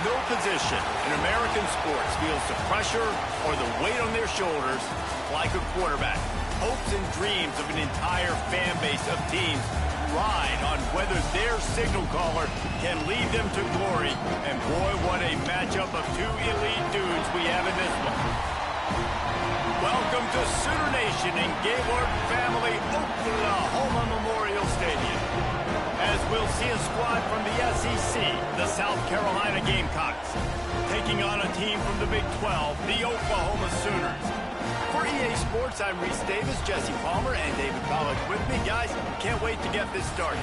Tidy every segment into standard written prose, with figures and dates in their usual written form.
no position in American sports feels the pressure or the weight on their shoulders like a quarterback. Hopes and dreams of an entire fan base of teams ride on whether their signal caller can lead them to glory. And boy, what a matchup of two elite dudes we have in this one. Welcome to Sooner Nation in Gaylord Family Oklahoma Memorial Stadium, as we'll see a squad from the SEC, the South Carolina Gamecocks, taking on a team from the Big 12, the Oklahoma Sooners. For EA Sports, I'm Reese Davis, Jesse Palmer, and David Pollack with me. Guys, can't wait to get this started.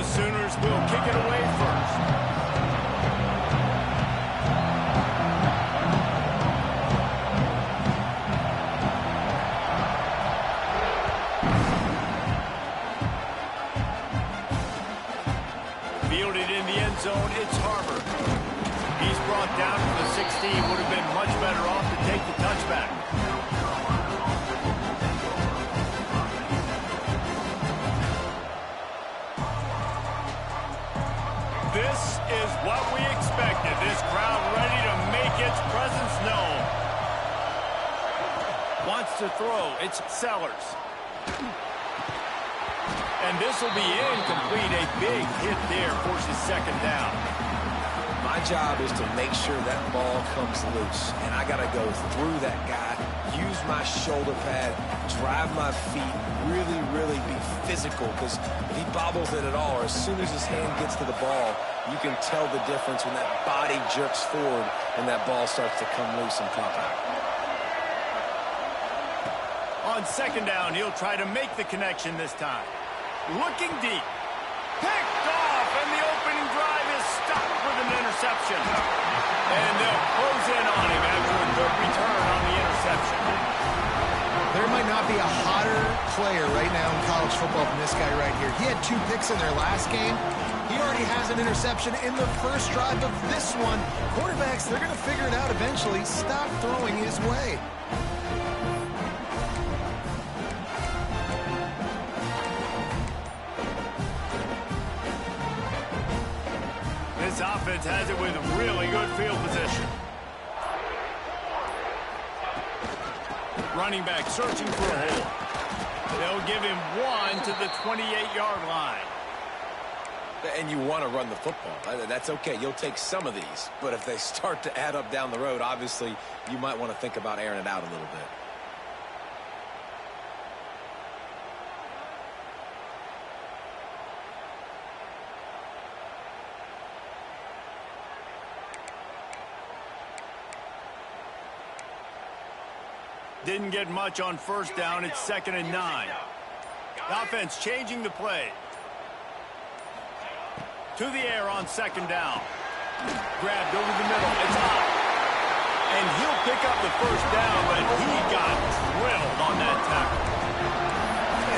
Sooners will kick it away first. Fielded in the end zone, it's Harbor. He's brought down to the 16. Would have been much better off to take the touchback. This is what we expected. This crowd ready to make its presence known. Wants to throw. It's Sellers. And this will be incomplete. A big hit there forces second down. My job is to make sure that ball comes loose. And I got to go through that guy, use my shoulder pad, drive my feet, really be physical. Because if he bobbles it at all, or as soon as his hand gets to the ball, you can tell the difference when that body jerks forward and that ball starts to come loose and pop out. On second down, he'll try to make the connection this time. Looking deep. Picked off, and the opening drive is stopped with an interception. And they'll close in on him after a good return on the interception. There might not be a hotter player right now in college football than this guy right here. He had 2 picks in their last game. He already has an interception in the first drive of this one. Quarterbacks, they're going to figure it out eventually. Stop throwing his way. This offense has it with really good field position. Running back searching for a hole. They'll give him 1 to the 28-yard line. And you want to run the football. That's okay. You'll take some of these. But if they start to add up down the road, obviously, you might want to think about airing it out a little bit. Didn't get much on first down. It's 2nd and 9. The offense changing the play. To the air on second down. Grabbed over the middle. It's hot. And he'll pick up the first down, but he got drilled on that tackle.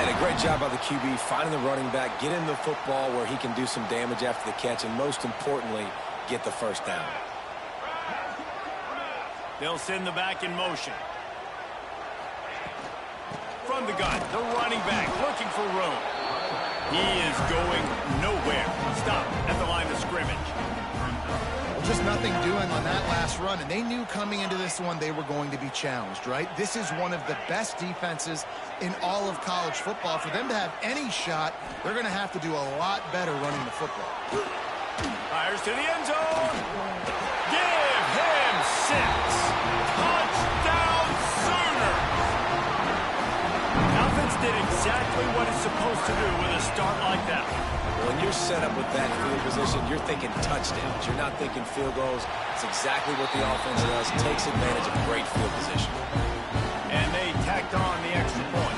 And a great job by the QB finding the running back, getting the football where he can do some damage after the catch, and most importantly, get the first down. They'll send the back in motion. From the gun, the running back looking for room. He is going nowhere. Stop at the line of scrimmage. Well, just nothing doing on that last run, and they knew coming into this one they were going to be challenged, right? This is one of the best defenses in all of college football. For them to have any shot, they're going to have to do a lot better running the football. Fires to the end zone. Give him 6. Touchdown Sooners. Offense did exactly what it's supposed to do with a start like that. When you're set up with that field position, you're thinking touchdowns. You're not thinking field goals. It's exactly what the offense does. Takes advantage of great field position. And they tacked on the extra point.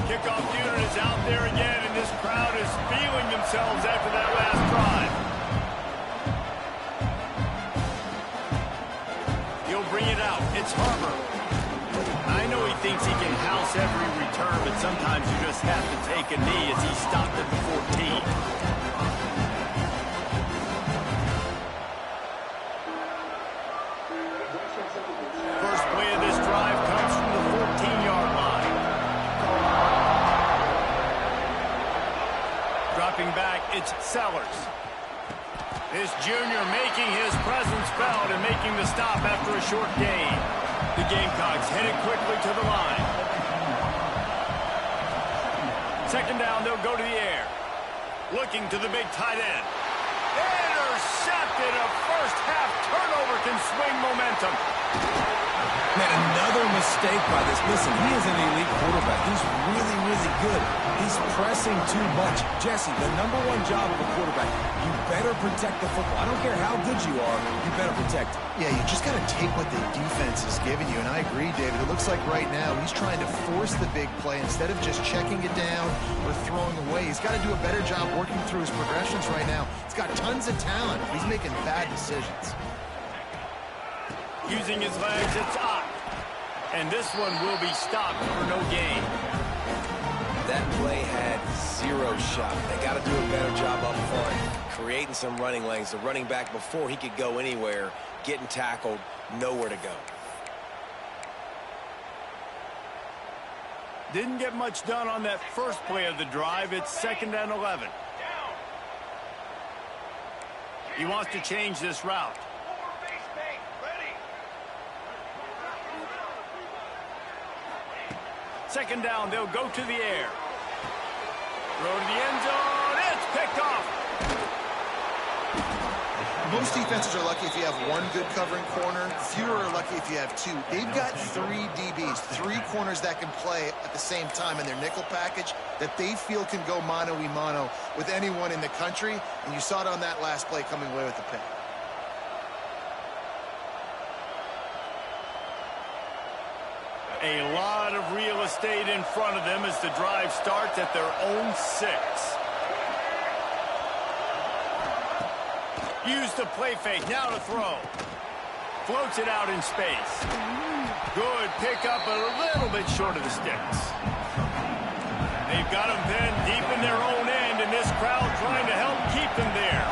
Kickoff unit is out there again, and this crowd is feeling themselves after that last drive. He'll bring it out. It's Harbor. I know he thinks he can house every return but sometimes you just have to take a knee as he stopped at the 14. First play of this drive comes from the 14-yard line. Dropping back, it's Sellers. This junior making his presence felt and making the stop after a short gain. The Gamecocks headed quickly to the line. Second down, they'll go to the air. Looking to the big tight end. Intercepted. A first-half turnover can swing momentum. Man, another mistake by this. Listen, he is an elite quarterback. He's really, really good. He's pressing too much. Jesse, the #1 job of a quarterback, you better protect the football. I don't care how good you are, you better protect it. Yeah, you just got to take what the defense is giving you, and I agree, David. It looks like right now he's trying to force the big play instead of just checking it down or throwing away. He's got to do a better job working through his progressions right now. He's got tons of talent. He's making bad decisions. Using his legs, it's up. And this one will be stopped for no gain. That play had 0 shot. They got to do a better job up front, creating some running lanes. The running back, before he could go anywhere, getting tackled, nowhere to go. Didn't get much done on that first play of the drive. It's 2nd and 11. He wants to change this route. Second down, they'll go to the air. Throw to the end zone. It's picked off. Most defenses are lucky if you have one good covering corner. Fewer are lucky if you have 2. They've got 3 DBs, 3 corners that can play at the same time in their nickel package that they feel can go mano-a-mano with anyone in the country. And you saw it on that last play coming away with the pick. A lot of real estate in front of them as the drive starts at their own 6. Use the play fake, now to throw. Floats it out in space. Good pickup, but a little bit short of the sticks. They've got him pinned deep in their own end, and this crowd trying to help keep them there.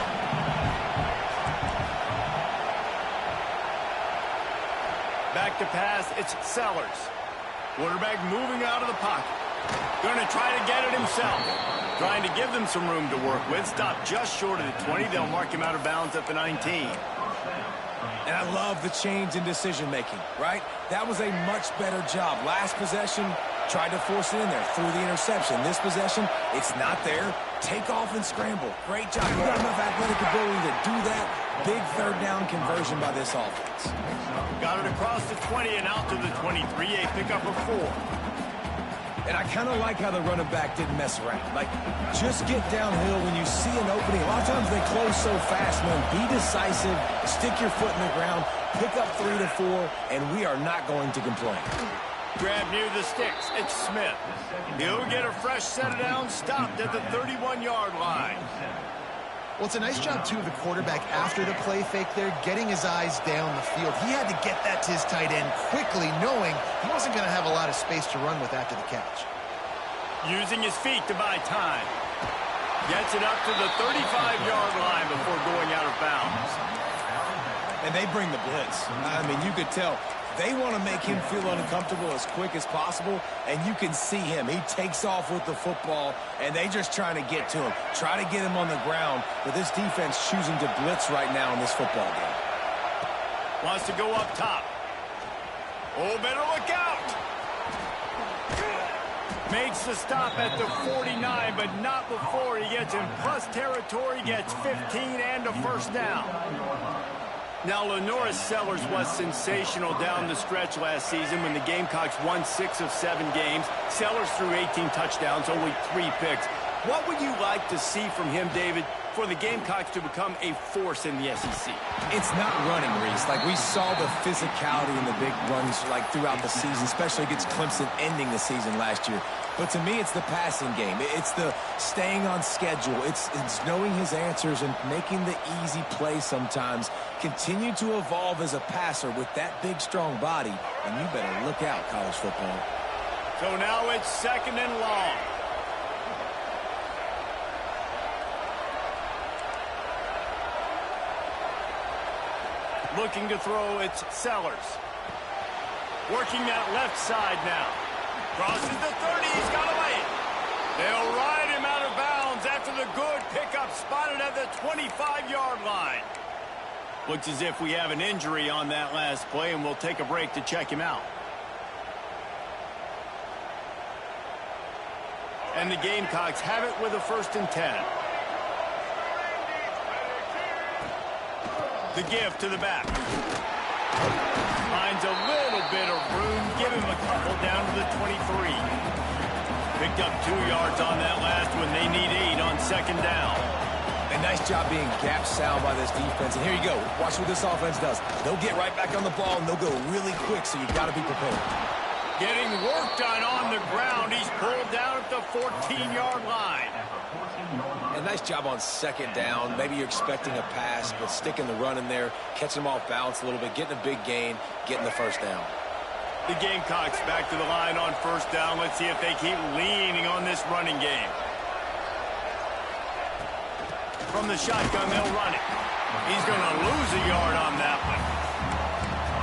Back to pass, it's Sellers. Quarterback moving out of the pocket. Going to try to get it himself. Trying to give them some room to work with. Stopped just short of the 20. They'll mark him out of bounds at the 19. And I love the change in decision-making, right? That was a much better job. Last possession, tried to force it in there, threw the interception. This possession, it's not there. Take off and scramble. Great job. You got enough athletic ability to do that. Big 3rd down conversion by this offense. Got it across the 20 and out to the 23. A pickup of 4. And I kind of like how the running back didn't mess around. Like, just get downhill when you see an opening. A lot of times they close so fast, man. Be decisive, stick your foot in the ground, pick up 3 to 4, and we are not going to complain. Grab near the sticks. It's Smith. He'll get a fresh set of downs, stopped at the 31-yard line. Well, it's a nice job, too, of the quarterback after the play fake there, getting his eyes down the field. He had to get that to his tight end quickly, knowing he wasn't going to have a lot of space to run with after the catch. Using his feet to buy time. Gets it up to the 35-yard line before going out of bounds. And they bring the blitz. I mean, you could tell. They want to make him feel uncomfortable as quick as possible, and you can see him. He takes off with the football, and they just trying to get to him, try to get him on the ground, but this defense choosing to blitz right now in this football game. Wants to go up top. Oh, better look out. Makes the stop at the 49, but not before he gets in plus territory, gets 15 and a first down. Now, Lenoris Sellers was sensational down the stretch last season when the Gamecocks won 6 of 7 games. Sellers threw 18 touchdowns, only 3 picks. What would you like to see from him, David, for the Gamecocks to become a force in the SEC? It's not running, Reese. Like, we saw the physicality in the big runs like throughout the season, especially against Clemson ending the season last year. But to me, it's the passing game. It's the staying on schedule. It's knowing his answers and making the easy play sometimes. Continue to evolve as a passer with that big, strong body, and you better look out, college football. So now it's 2nd and long. Looking to throw, it's Sellers. Working that left side now. Crosses the 30, he's got away. They'll ride him out of bounds after the good pickup spotted at the 25-yard line. Looks as if we have an injury on that last play, and we'll take a break to check him out. And the Gamecocks have it with a 1st and 10. The give to the back. Finds a little bit of room. Give him a couple down to the 23. Picked up 2 yards on that last one. They need 8 on 2nd down. A nice job being gap sound by this defense. And here you go. Watch what this offense does. They'll get right back on the ball, and they'll go really quick, so you've got to be prepared. Getting work done on the ground. He's pulled down at the 14-yard line. A nice job on 2nd down. Maybe you're expecting a pass, but sticking the run in there, catching them off balance a little bit, getting a big gain, getting the 1st down. The Gamecocks back to the line on 1st down. Let's see if they keep leaning on this running game. From the shotgun, they'll run it. He's going to lose a yard on that one.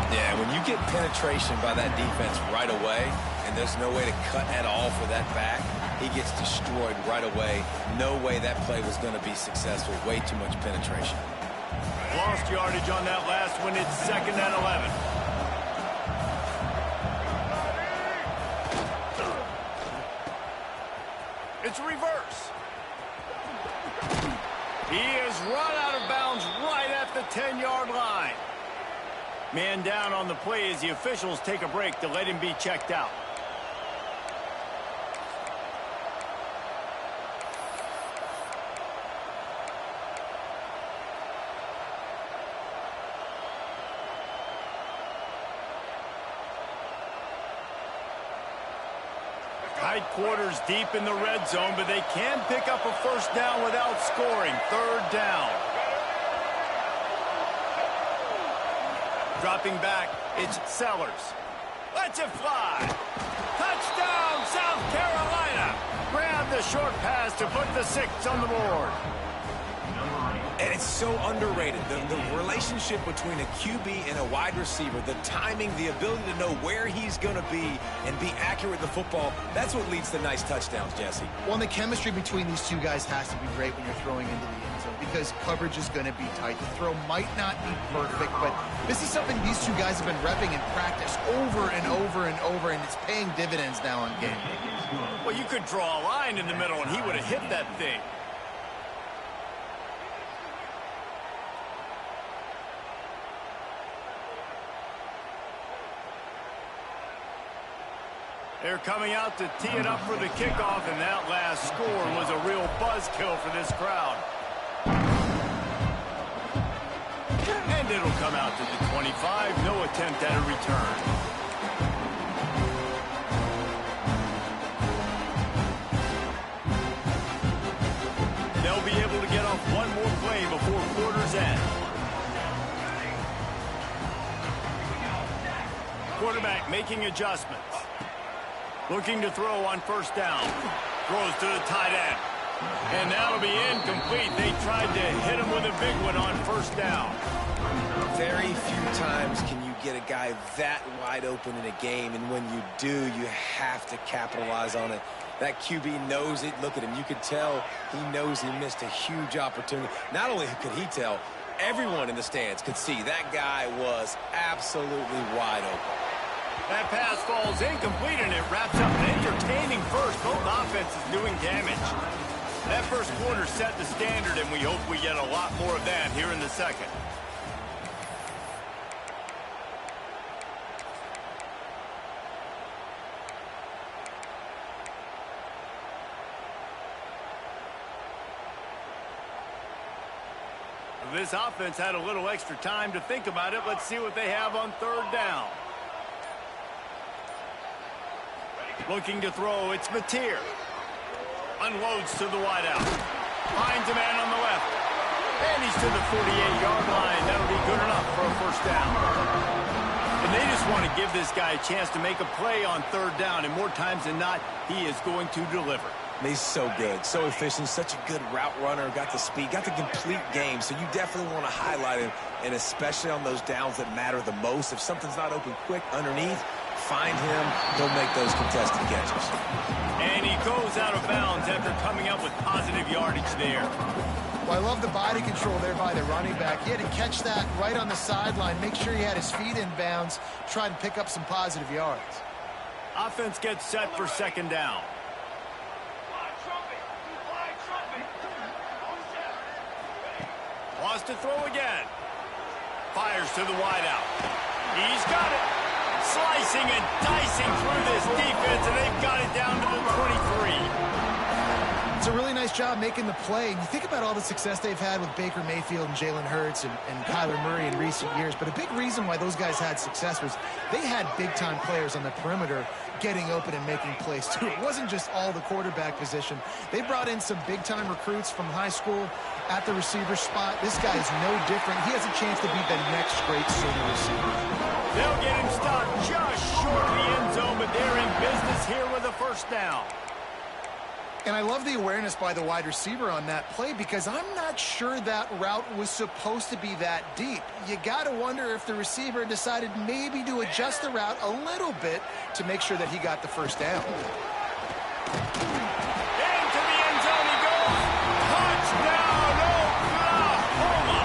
Yeah, when you get penetration by that defense right away, and there's no way to cut at all for that back, he gets destroyed right away. No way that play was going to be successful. Way too much penetration. Lost yardage on that last one. It's 2nd and 11. It's reverse. He is run out of bounds right at the 10-yard line. Man down on the play as the officials take a break to let him be checked out. Tight quarters deep in the red zone, but they can pick up a 1st down without scoring. 3rd down. Dropping back, it's Sellers. Lets it fly. Touchdown, South Carolina. Grab the short pass to put the 6 on the board. And it's so underrated. The relationship between a QB and a wide receiver, the timing, the ability to know where he's going to be and be accurate with the football, that's what leads to nice touchdowns, Jesse. Well, and the chemistry between these two guys has to be great when you're throwing into the end zone because coverage is going to be tight. The throw might not be perfect, but this is something these two guys have been repping in practice over and over and over, and it's paying dividends now on game day. Well, you could draw a line in the middle, and he would have hit that thing. They're coming out to tee it up for the kickoff, and that last score was a real buzzkill for this crowd. And it'll come out to the 25. No attempt at a return. They'll be able to get off one more play before quarter's end. Quarterback making adjustments. Looking to throw on 1st down. Throws to the tight end. And that'll be incomplete. They tried to hit him with a big one on 1st down. Very few times can you get a guy that wide open in a game, and when you do, you have to capitalize on it. That QB knows it. Look at him. You could tell he knows he missed a huge opportunity. Not only could he tell, everyone in the stands could see that guy was absolutely wide open. That pass falls incomplete, and it wraps up an entertaining first. Both offenses doing damage. That first quarter set the standard, and we hope we get a lot more of that here in the second. This offense had a little extra time to think about it. Let's see what they have on 3rd down. Looking to throw, it's Mateer. Unloads to the wideout. Finds a man on the left. And he's to the 48-yard line. That'll be good enough for a 1st down. The And they just want to give this guy a chance to make a play on third down, and more times than not, he is going to deliver. He's so good, so efficient, such a good route runner, got the speed, got the complete game, so you definitely want to highlight him, and especially on those downs that matter the most. If something's not open quick underneath, find him, he'll make those contested catches. And he goes out of bounds after coming up with positive yardage there. Well, I love the body control there by the running back. He had to catch that right on the sideline, make sure he had his feet in bounds, try and pick up some positive yards. Offense gets set for second down. Wants to throw again. Fires to the wideout. He's got it. Slicing and dicing through this defense, and they've got it down to the 23. It's a really nice job making the play. And you think about all the success they've had with Baker Mayfield and Jalen Hurts and Kyler Murray in recent years. But a big reason why those guys had success was they had big-time players on the perimeter getting open and making plays, too. It wasn't just all the quarterback position. They brought in some big-time recruits from high school at the receiver spot. This guy is no different. He has a chance to be the next great senior receiver. They'll get him stopped just short of the end zone, but they're in business here with a first down. And I love the awareness by the wide receiver on that play because I'm not sure that route was supposed to be that deep. You got to wonder if the receiver decided maybe to adjust the route a little bit to make sure that he got the first down. Into the end zone he goes. Touchdown, Oklahoma!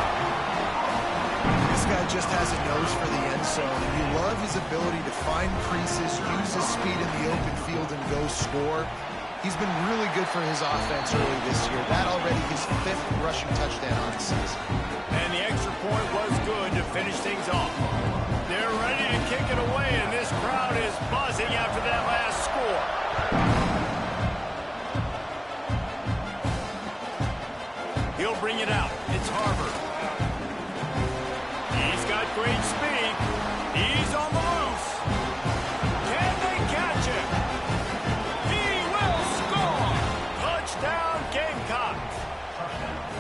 This guy just has a nose for the end zone, and you love his ability to find creases, use his speed in the open field, and go score. He's been really good for his offense early this year. That already his 5th rushing touchdown on the season. And the extra point was good to finish things off. They're ready to kick it away, and this crowd is buzzing after that last score. He'll bring it out. It's Harvard. He's got great speed. He's on the loose. Can they catch him? Touchdown, Gamecocks.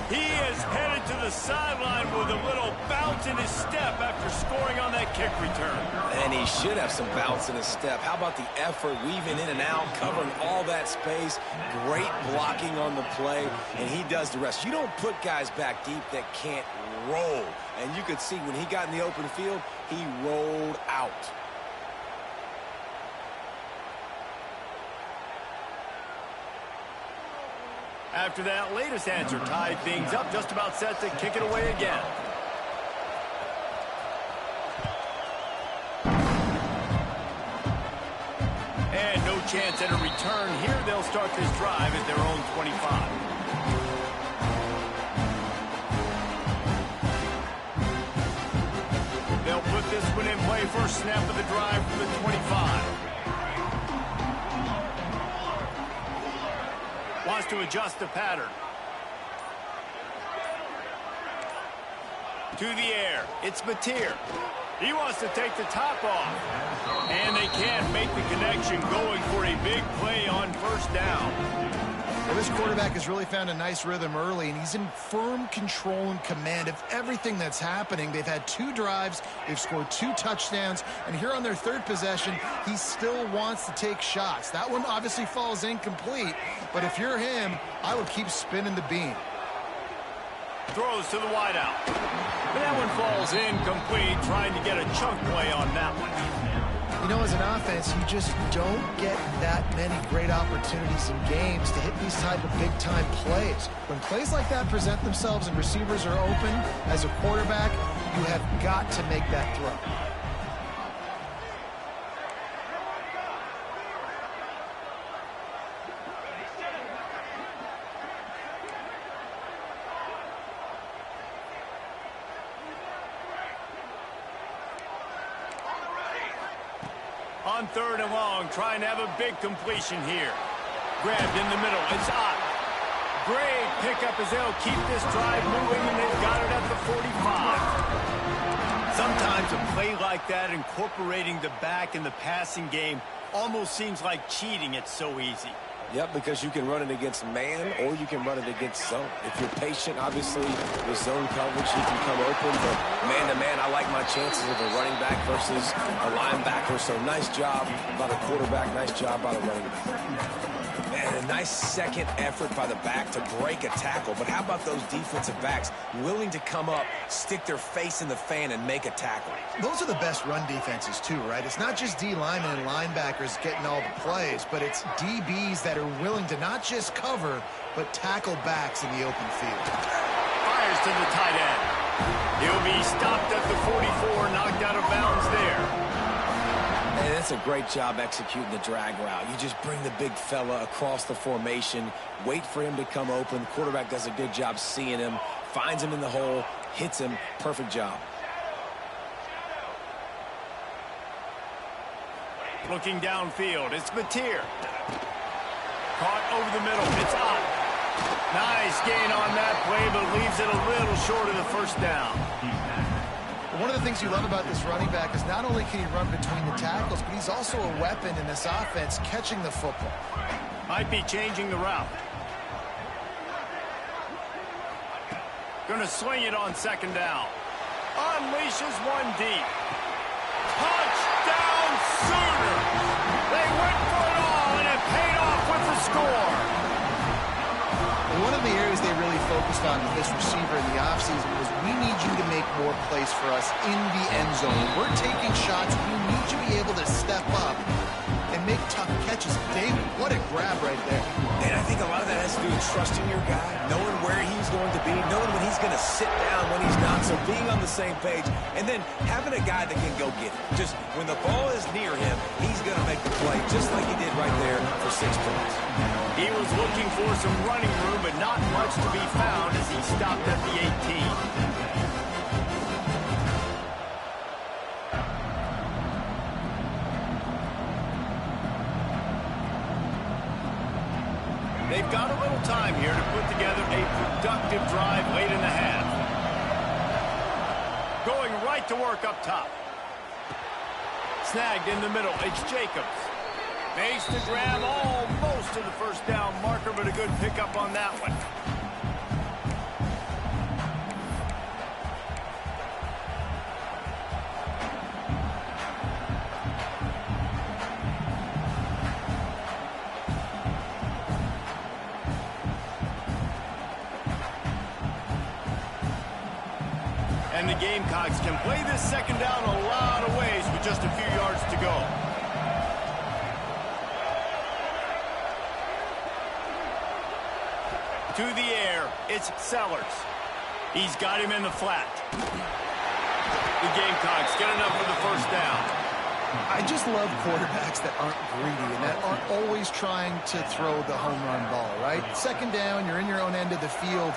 He is headed to the sideline with a little bounce in his step after scoring on that kick return. And he should have some bounce in his step. How about the effort, weaving in and out, covering all that space, great blocking on the play, and he does the rest. You don't put guys back deep that can't roll. And you could see when he got in the open field, he rolled out. After that latest answer tied things up, just about set to kick it away again. And no chance at a return here. They'll start this drive at their own 25. They'll put this one in play first snap of the drive from the 25. Wants to adjust the pattern. To the air. It's Mateer. He wants to take the top off. And they can't make the connection, going for a big play on first down. Well, this quarterback has really found a nice rhythm early, and he's in firm control and command of everything that's happening. They've had 2 drives, they've scored 2 touchdowns, and here on their 3rd possession, he still wants to take shots. That one obviously falls incomplete, but if you're him, I would keep spinning the beam. Throws to the wideout. That one falls incomplete, trying to get a chunk play on that one. You know, as an offense, you just don't get that many great opportunities in games to hit these type of big-time plays. When plays like that present themselves and receivers are open, as a quarterback, you have got to make that throw. On 3rd and long, trying to have a big completion here. Grabbed in the middle. It's up. Great pickup as they'll keep this drive moving, and they've got it at the 45. Sometimes a play like that, incorporating the back in the passing game, almost seems like cheating. It's so easy. Yep, because you can run it against man or you can run it against zone. If you're patient, obviously, with zone coverage, he can come open. But man-to-man, I like my chances of a running back versus a linebacker. So nice job by the quarterback. Nice job by the running back. Man, a nice second effort by the back to break a tackle. But how about those defensive backs willing to come up, stick their face in the fan, and make a tackle? Those are the best run defenses, too, right? It's not just D-linemen and linebackers getting all the plays, but it's DBs that are willing to not just cover, but tackle backs in the open field. Fires to the tight end. He'll be stopped at the 44, knocked out of bounds there. And that's a great job executing the drag route. You just bring the big fella across the formation, wait for him to come open. The quarterback does a good job seeing him, finds him in the hole, hits him. Perfect job. Looking downfield, it's Mateer. Caught over the middle, it's up. Nice gain on that play, but leaves it a little short of the first down. One of the things you love about this running back is not only can he run between the tackles, but he's also a weapon in this offense catching the football. Might be changing the route. Gonna swing it on second down. Unleashes one deep. Touchdown Sooners! They went for it all, and it paid off with the score. One of the areas they really focused on with this receiver in the offseason was we need you to make more plays for us in the end zone. We're taking shots. We need you to be able to step up and make tough catches. David, what a grab right there. And I think a lot of that has to do with trusting your guy, knowing where he's going to be, knowing when he's going to sit down, when he's not, so being on the same page, and then having a guy that can go get it. Just when the ball is near him, he's going to make the play, just like he did right there for 6 points. He was looking for some running room, but not much to be found as he stopped at the 18. They've got a little time here to put together a productive drive late in the half. Going right to work up top. Snagged in the middle, it's Jacobs. Makes the grab almost to the first down marker, but a good pickup on that one. And the Gamecocks can play this second down a lot of ways with just a few yards to go. To the air, it's Sellers. He's got him in the flat. The Gamecocks get enough for the first down. I just love quarterbacks that aren't greedy and that aren't always trying to throw the home run ball, right? Second down, you're in your own end of the field.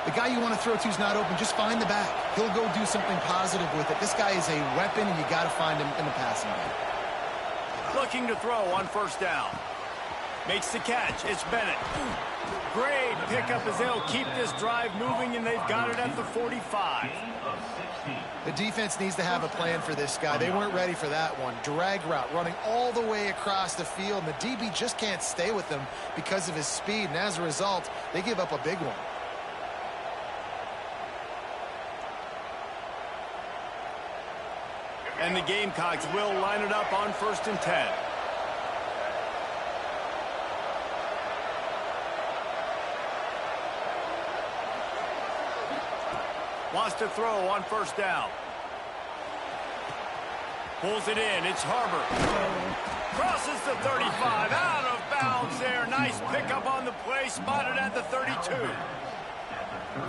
The guy you want to throw to is not open. Just find the back. He'll go do something positive with it. This guy is a weapon, and you got to find him in the passing game. Looking to throw on first down. Makes the catch. It's Bennett. Great pickup as they'll keep this drive moving, and they've got it at the 45. The defense needs to have a plan for this guy. They weren't ready for that one. Drag route, running all the way across the field, and the DB just can't stay with him because of his speed, and as a result, they give up a big one. And the Gamecocks will line it up on 1st and 10. Wants to throw on first down. Pulls it in. It's Harbor. Crosses the 35. Out of bounds there. Nice pickup on the play. Spotted at the 32.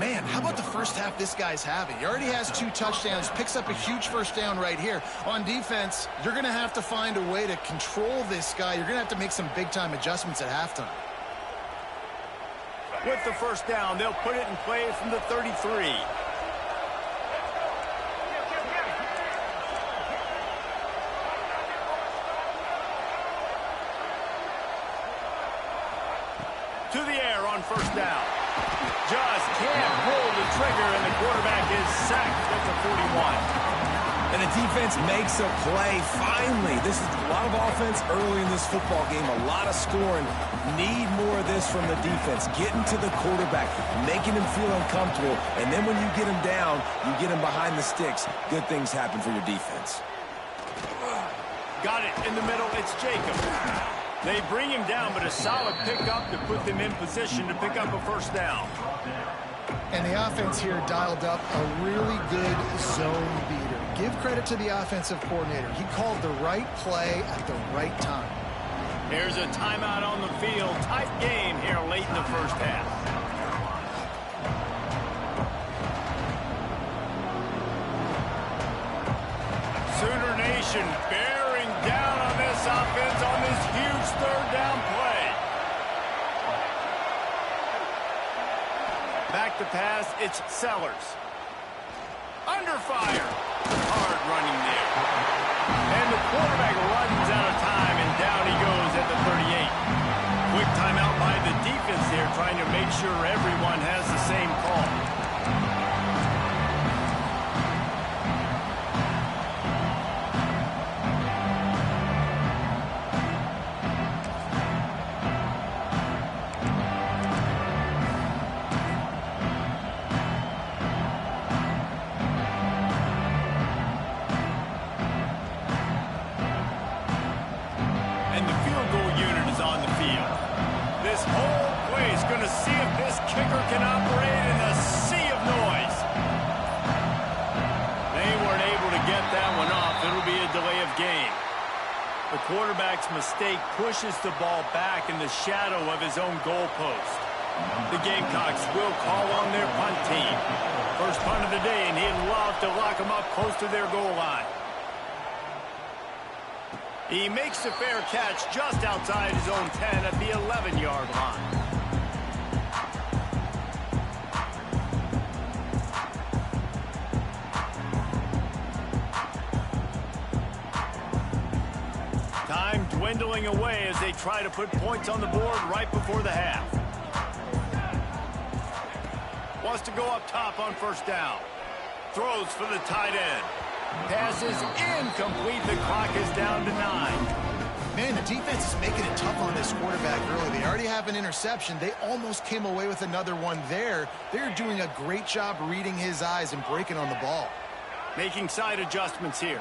Man, how about the first half this guy's having? He already has 2 touchdowns, picks up a huge first down right here. On defense, you're going to have to find a way to control this guy. You're going to have to make some big-time adjustments at halftime. With the first down, they'll put it in play from the 33. To the air on first down. Just can't pull the trigger, and the quarterback is sacked at the 41. And the defense makes a play. Finally, this is a lot of offense early in this football game. A lot of scoring. Need comes from the defense, getting to the quarterback, making him feel uncomfortable, and then when you get him down, you get him behind the sticks, good things happen for your defense. Got it in the middle. It's Jacob. They bring him down, but a solid pickup to put them in position to pick up a first down. And the offense here dialed up a really good zone beater. Give credit to the offensive coordinator. He called the right play at the right time. Here's a timeout on the field. Tight game here late in the first half. Sooner Nation bearing down on this offense on this huge third down play. Back to pass, it's Sellers. Under fire. Hard running there. And the quarterback runs out of time, and down he goes at the 38. Quick timeout by the defense there, trying to make sure everyone has the same call. The quarterback's mistake pushes the ball back in the shadow of his own goalpost. The Gamecocks will call on their punt team. First punt of the day, and he'd love to lock them up close to their goal line. He makes the fair catch just outside his own 10 at the 11-yard line. Time dwindling away as they try to put points on the board right before the half. Wants to go up top on first down. Throws for the tight end. Pass is incomplete. The clock is down to 9. Man, the defense is making it tough on this quarterback early. They already have an interception. They almost came away with another one there. They're doing a great job reading his eyes and breaking on the ball. Making side adjustments here.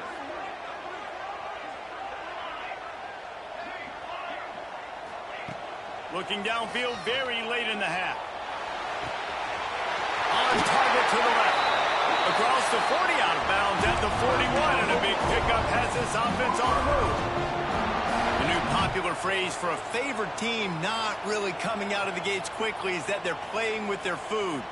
Looking downfield very late in the half. On target to the left. Across the 40, out of bounds at the 41, and a big pickup has this offense on the move. The new popular phrase for a favored team not really coming out of the gates quickly is that they're playing with their food.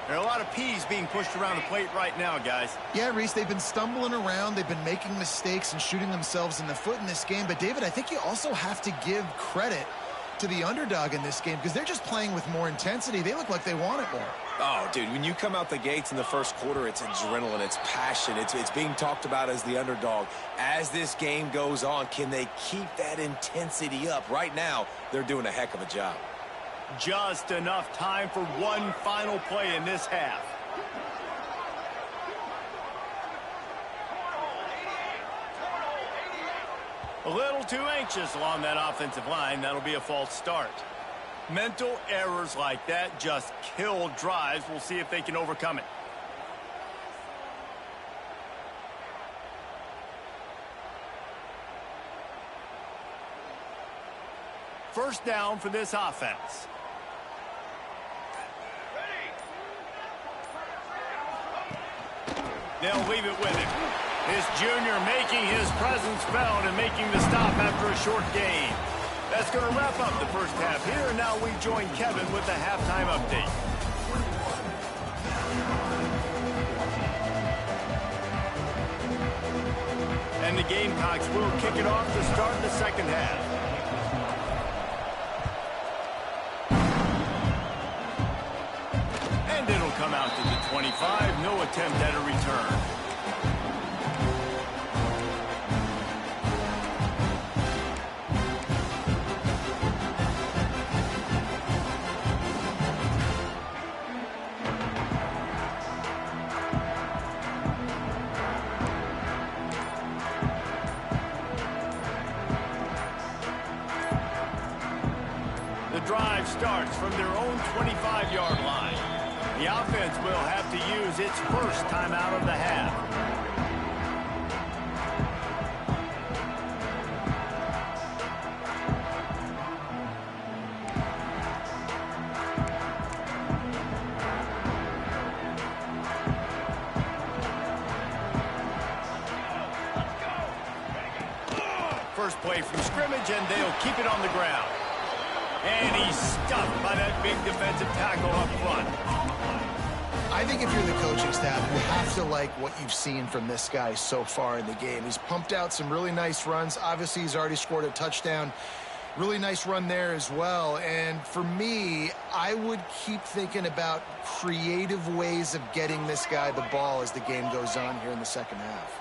There are a lot of peas being pushed around the plate right now, guys. Yeah, Reese, they've been stumbling around. They've been making mistakes and shooting themselves in the foot in this game. But, David, I think you also have to give credit to the underdog in this game because they're just playing with more intensity. They look like they want it more. Oh, dude, when you come out the gates in the first quarter, it's adrenaline, it's passion, it's being talked about as the underdog. As this game goes on, can they keep that intensity up? Right now, they're doing a heck of a job. Just enough time for one final play in this half. A little too anxious along that offensive line. That'll be a false start. Mental errors like that just kill drives. We'll see if they can overcome it. First down for this offense. They'll leave it with him. This junior making his presence felt and making the stop after a short gain. That's going to wrap up the first half here, and now we join Kevin with the halftime update. And the Gamecocks will kick it off to start the second half. And it'll come out to the 25. No attempt at a return. drive starts from their own 25-yard line. The offense will have to use its first timeout of the half. First play from scrimmage, and they'll keep it on the ground. And he's stuffed by that big defensive tackle up front. I think if you're the coaching staff, you have to like what you've seen from this guy so far in the game. He's pumped out some really nice runs. Obviously, he's already scored a touchdown. Really nice run there as well. And for me, I would keep thinking about creative ways of getting this guy the ball as the game goes on here in the second half.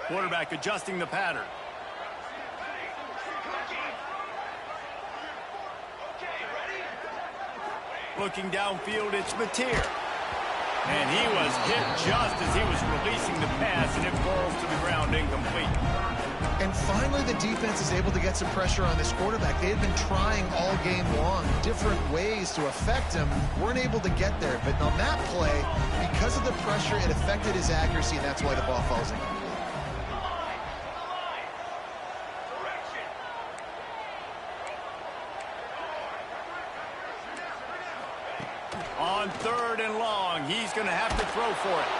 Quarterback adjusting the pattern. Looking downfield, it's Mateer. And he was hit just as he was releasing the pass, and it falls to the ground incomplete. And finally, the defense is able to get some pressure on this quarterback. They had been trying all game long different ways to affect him. Weren't able to get there. But on that play, because of the pressure, it affected his accuracy, and that's why the ball falls incomplete. On 3rd and long, he's going to have to throw for it.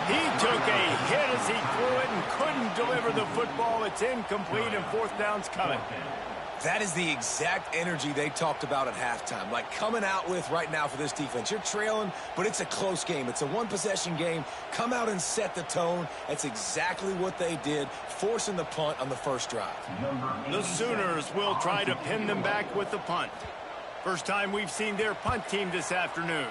He took a hit as he threw it and couldn't deliver the football. It's incomplete, and 4th down's coming. That is the exact energy they talked about at halftime. Like coming out with right now for this defense. You're trailing, but it's a close game. It's a one-possession game. Come out and set the tone. That's exactly what they did, forcing the punt on the first drive. The Sooners will try to pin them back with the punt. First time we've seen their punt team this afternoon.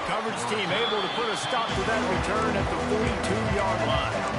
Coverage team able to put a stop to that return at the 42-yard line.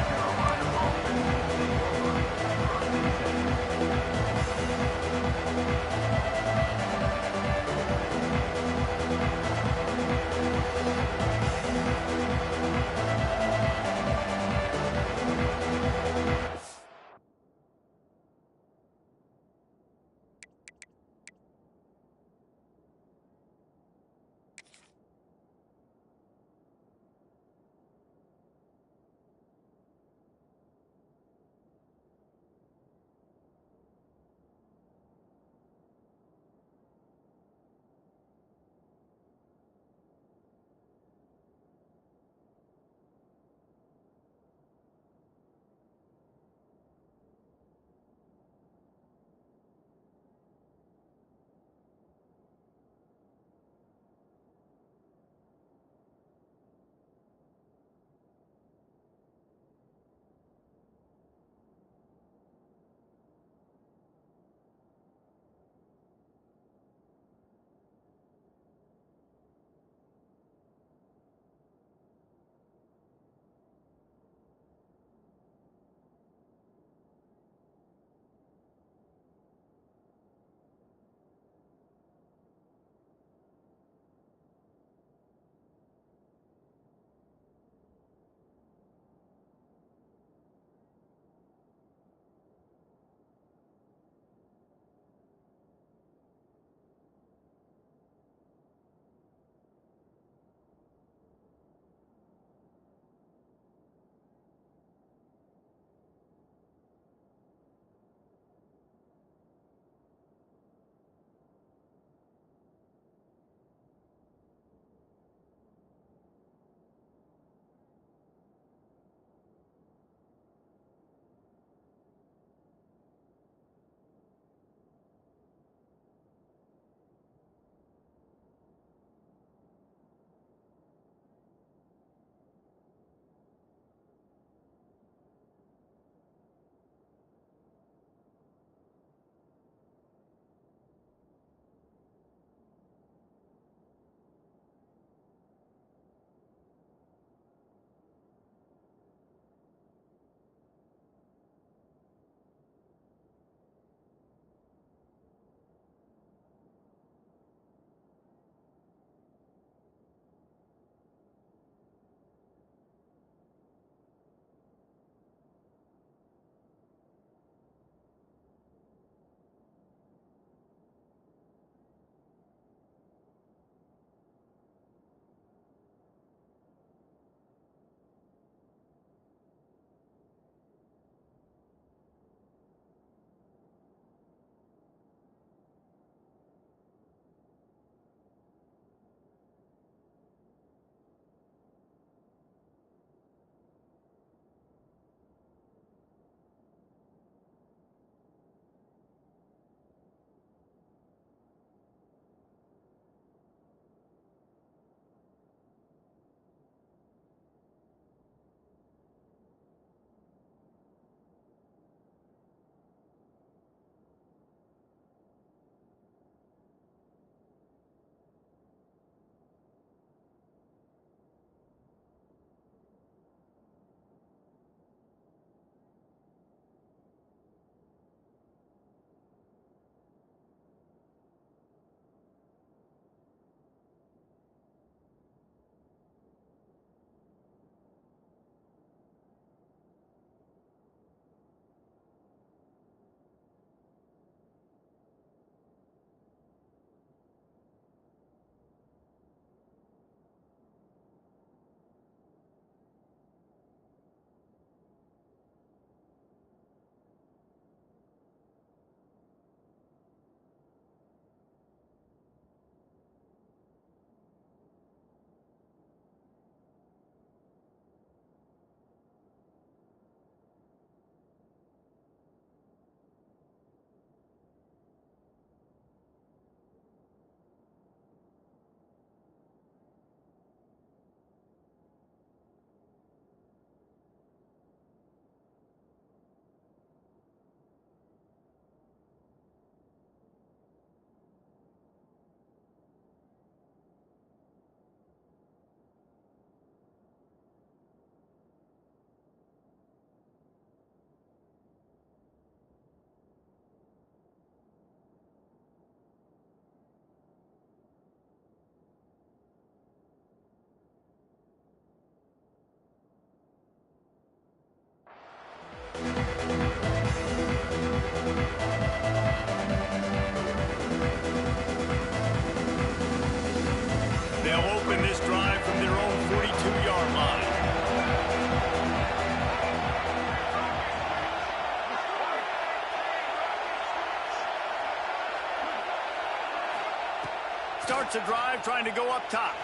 Starts a drive trying to go up top.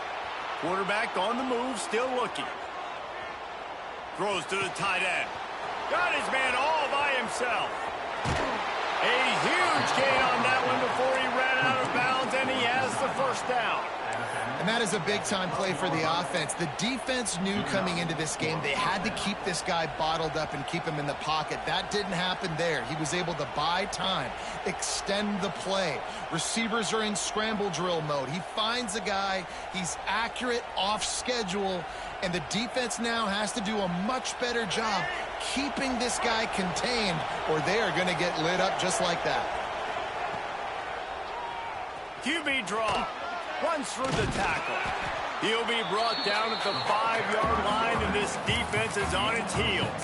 Quarterback on the move, still looking. Throws to the tight end. Got his man all by himself. A huge gain on that one before he ran out of bounds, and he has the first down. And that is a big-time play for the offense. The defense knew coming into this game they had to keep this guy bottled up and keep him in the pocket. That didn't happen there. He was able to buy time, extend the play. Receivers are in scramble drill mode. He finds a guy. He's accurate, off schedule, and the defense now has to do a much better job keeping this guy contained, or they are going to get lit up just like that. QB draw. Runs through the tackle. He'll be brought down at the 5-yard line, and this defense is on its heels.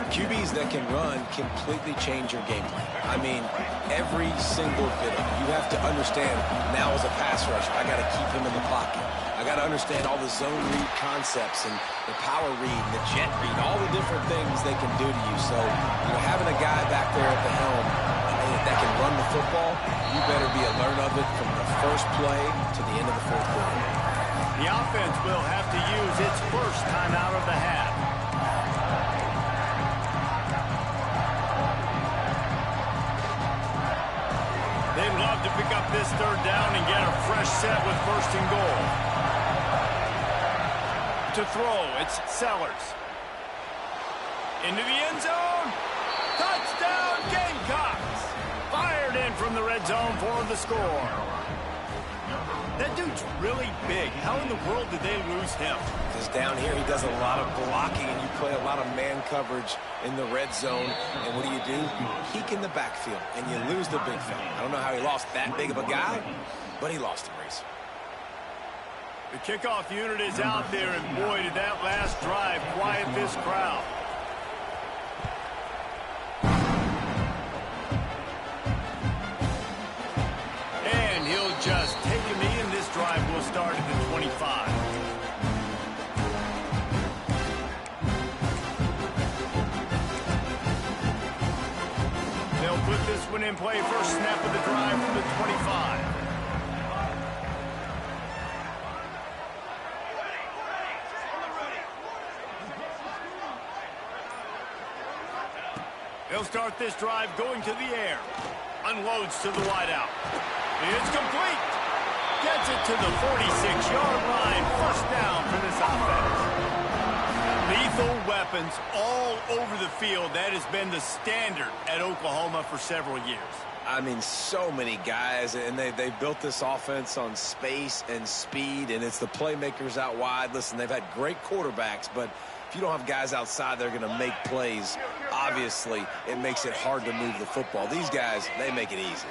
QBs that can run completely change your game plan. I mean, every single bit of it. You have to understand, now as a pass rush, I got to keep him in the pocket. I got to understand all the zone read concepts and the power read and the jet read, all the different things they can do to you. So, having a guy back there at the helm that can run the football, you better be alert of it from the first play to the end of the fourth quarter. The offense will have to use its first time out of the half. They'd love to pick up this third down and get a fresh set with first and goal. To throw, it's Sellers. Into the end zone. Touchdown, Gamecocks! Fired in from the red zone for the score. That dude's really big. How in the world did they lose him? Because down here he does a lot of blocking, and you play a lot of man coverage in the red zone. And what do? You peek in the backfield, and you lose the big fella. I don't know how he lost that big of a guy, but he lost the race. The kickoff unit is out there, and boy, did that last drive quiet this crowd. Just take a knee, and this drive will start at the 25. They'll put this one in play. First snap of the drive from the 25. They'll start this drive going to the air. Unloads to the wideout. It's complete. Gets it to the 46-yard line. First down for this offense. Lethal weapons all over the field. That has been the standard at Oklahoma for several years. I mean, so many guys, and they built this offense on space and speed, and it's the playmakers out wide. Listen, they've had great quarterbacks, but if you don't have guys outside that are going to make plays, obviously it makes it hard to move the football. These guys, they make it easy.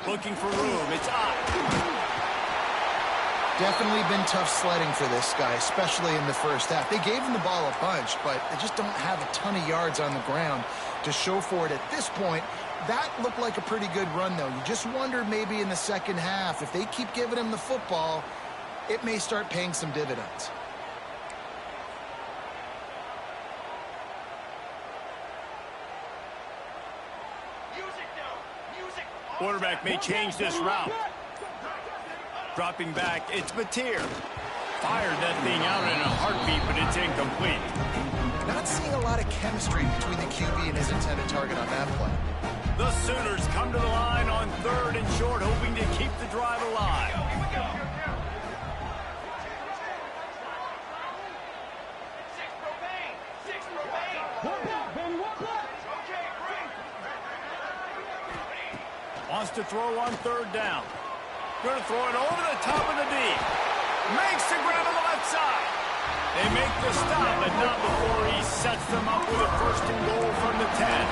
Looking for room. It's up. Definitely been tough sledding for this guy, especially in the first half. They gave him the ball a bunch, but they just don't have a ton of yards on the ground to show for it at this point. That looked like a pretty good run, though. You just wonder maybe in the second half, if they keep giving him the football, it may start paying some dividends. Quarterback may change this route. Dropping back, it's Mateer. Fired that thing out in a heartbeat, but it's incomplete. Not seeing a lot of chemistry between the QB and his intended target on that play. The Sooners come to the line on third and short, hoping to keep the drive alive. Wants to throw on third down. Going to throw it over the top of the D. Makes the grab on the left side. They make the stop, but not before he sets them up with a first and goal from the 10.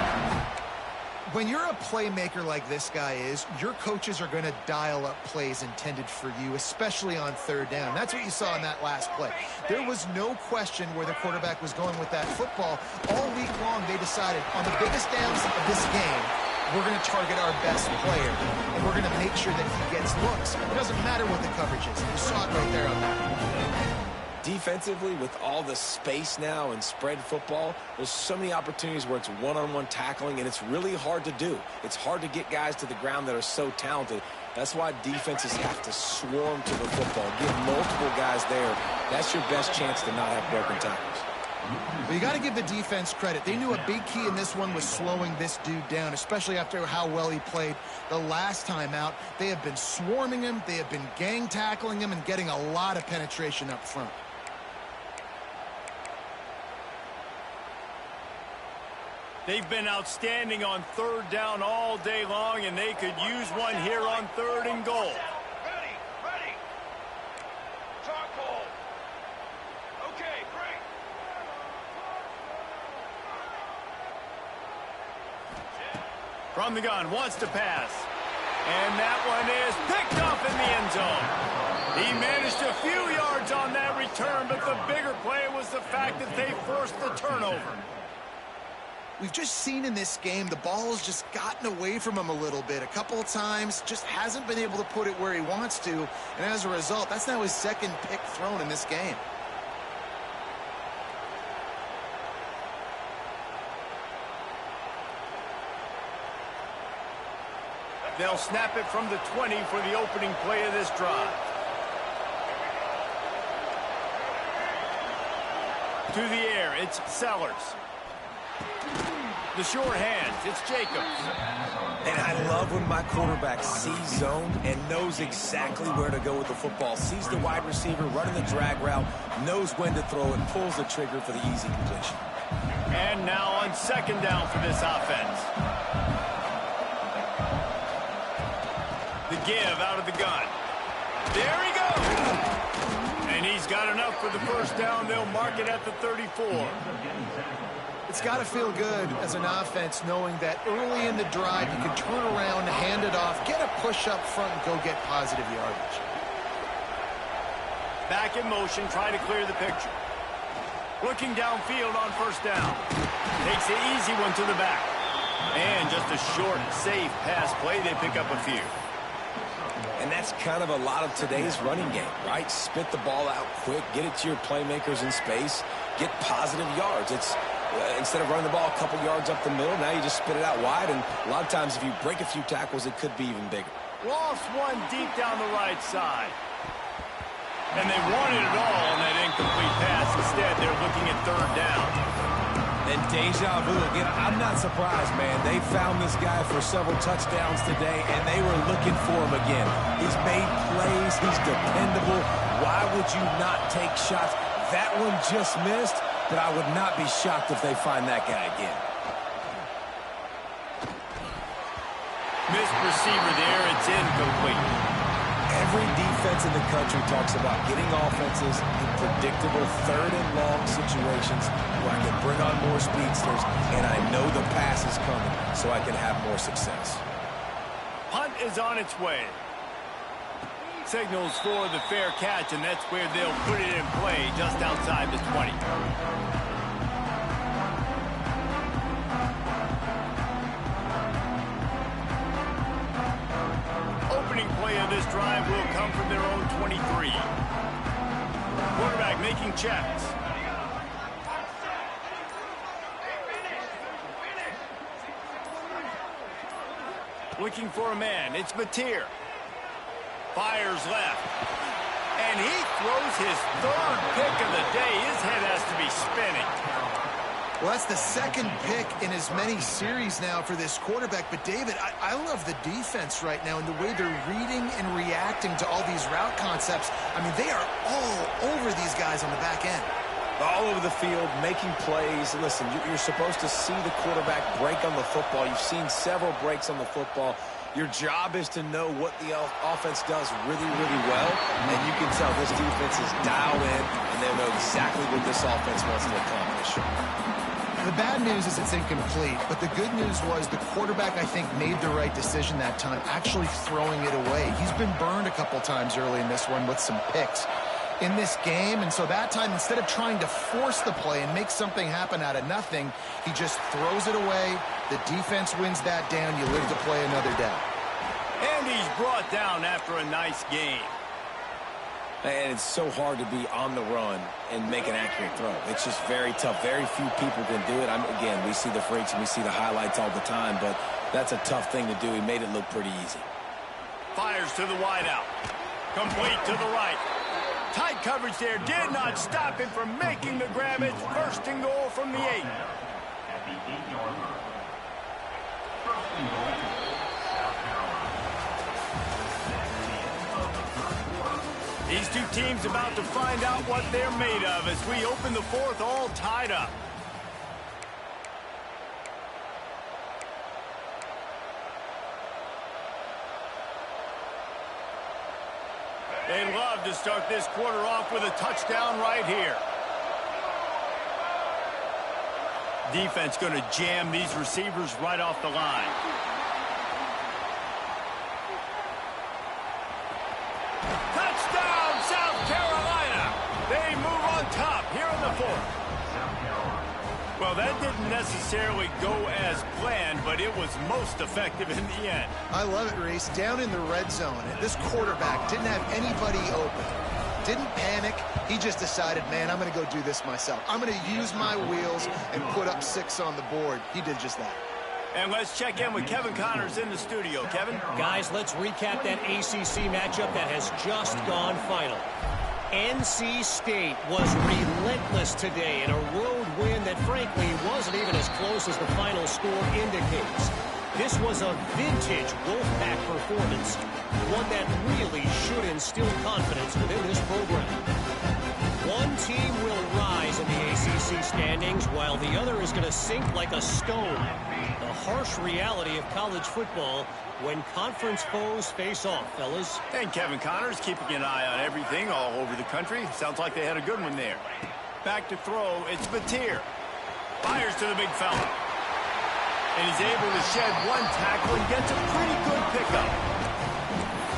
When you're a playmaker like this guy is, your coaches are going to dial up plays intended for you, especially on third down. That's what you saw in that last play. There was no question where the quarterback was going with that football. All week long, they decided on the biggest downs of this game, we're going to target our best player, and we're going to make sure that he gets looks. It doesn't matter what the coverage is. You saw it right there on that. Defensively, with all the space now and spread football, there's so many opportunities where it's one-on-one tackling, and it's really hard to do. It's hard to get guys to the ground that are so talented. That's why defenses have to swarm to the football, give multiple guys there. That's your best chance to not have broken tackles. But you got to give the defense credit. They knew a big key in this one was slowing this dude down, especially after how well he played the last time out. They have been swarming him. They have been gang tackling him and getting a lot of penetration up front. They've been outstanding on third down all day long, and they could use one here on 3rd and goal. Ready. Talk hold. Okay, great. From the gun, wants to pass. And that one is picked off in the end zone. He managed a few yards on that return, but the bigger play was the fact that they forced the turnover. We've just seen in this game the ball has just gotten away from him a little bit. A couple of times, just hasn't been able to put it where he wants to. And as a result, that's now his 2nd pick thrown in this game. They'll snap it from the 20 for the opening play of this drive. To the air, it's Sellers. The short hands, it's Jacobs. And I love when my quarterback sees zone and knows exactly where to go with the football. Sees the wide receiver running the drag route, knows when to throw it, pulls the trigger for the easy completion. And now on 2nd down for this offense. The give out of the gun. There he goes. And he's got enough for the 1st down. They'll mark it at the 34. It's got to feel good as an offense knowing that early in the drive you can turn around, hand it off, get a push up front, and go get positive yardage. Back in motion, try to clear the picture. Looking downfield on 1st down. Takes the easy one to the back. And just a short, safe pass play. They pick up a few. And that's kind of a lot of today's running game, right? Spit the ball out quick, get it to your playmakers in space, get positive yards. It's instead of running the ball a couple yards up the middle, now you just spit it out wide, and a lot of times if you break a few tackles, it could be even bigger. Lost one deep down the right side. And they wanted it all on that incomplete pass. Instead, they're looking at 3rd down. And deja vu again. I'm not surprised, man. They found this guy for several touchdowns today, and they were looking for him again. He's made plays. He's dependable. Why would you not take shots? That one just missed, but I would not be shocked if they find that guy again. Missed receiver there. It's incomplete. Every defense in the country talks about getting offenses in predictable 3rd and long situations where I can bring on more speedsters and I know the pass is coming so I can have more success. Punt is on its way. Signals for the fair catch, and that's where they'll put it in play just outside the 20. Opening play of this drive will come from their own 23. Quarterback making checks. Looking for a man. It's Mateer. Fires left. And he throws his 3rd pick of the day. His head has to be spinning. Well, that's the 2nd pick in as many series now for this quarterback. But, David, I love the defense right now and the way they're reading and reacting to all these route concepts. I mean, they are all over these guys on the back end. All over the field, making plays. Listen, you're supposed to see the quarterback break on the football. You've seen several breaks on the football. Your job is to know what the offense does really, really well, and you can tell this defense is dialed in, and they know exactly what this offense wants to accomplish. The bad news is it's incomplete, but the good news was the quarterback, I think, made the right decision that time, actually throwing it away. He's been burned a couple times early in this one with some picks in this game, and so that time, instead of trying to force the play and make something happen out of nothing, he just throws it away. The defense wins that down. You live to play another down. And he's brought down after a nice game. And it's so hard to be on the run and make an accurate throw. It's just very tough. Very few people can do it. Again, we see the freaks and we see the highlights all the time, but that's a tough thing to do. He made it look pretty easy. Fires to the wideout. Complete to the right. Tight coverage there did not stop him from making the grab. It's first and goal from the 8. At the 8-yard line. First and goal, South Carolina. These two teams about to find out what they're made of as we open the fourth, all tied up. They'd love to start this quarter off with a touchdown right here. Defense going to jam these receivers right off the line. Touchdown, South Carolina! They move on top here in the fourth. Well, that didn't necessarily go as planned, but it was most effective in the end. I love it, Reese. Down in the red zone, this quarterback didn't have anybody open. Didn't panic. He just decided, man, I'm going to go do this myself. I'm going to use my wheels and put up 6 on the board. He did just that. And let's check in with Kevin Connors in the studio. Kevin? Guys, let's recap that ACC matchup that has just gone final. NC State was relentless today in a road win that, frankly, wasn't even as close as the final score indicates. This was a vintage Wolfpack performance, one that really should instill confidence within this program. One team will rise in the ACC standings, while the other is going to sink like a stone. The harsh reality of college football when conference foes face off, fellas. And Kevin Connors keeping an eye on everything all over the country. Sounds like they had a good one there. Back to throw, it's Batir. Fires to the big fella. And he's able to shed one tackle and gets a pretty good pickup.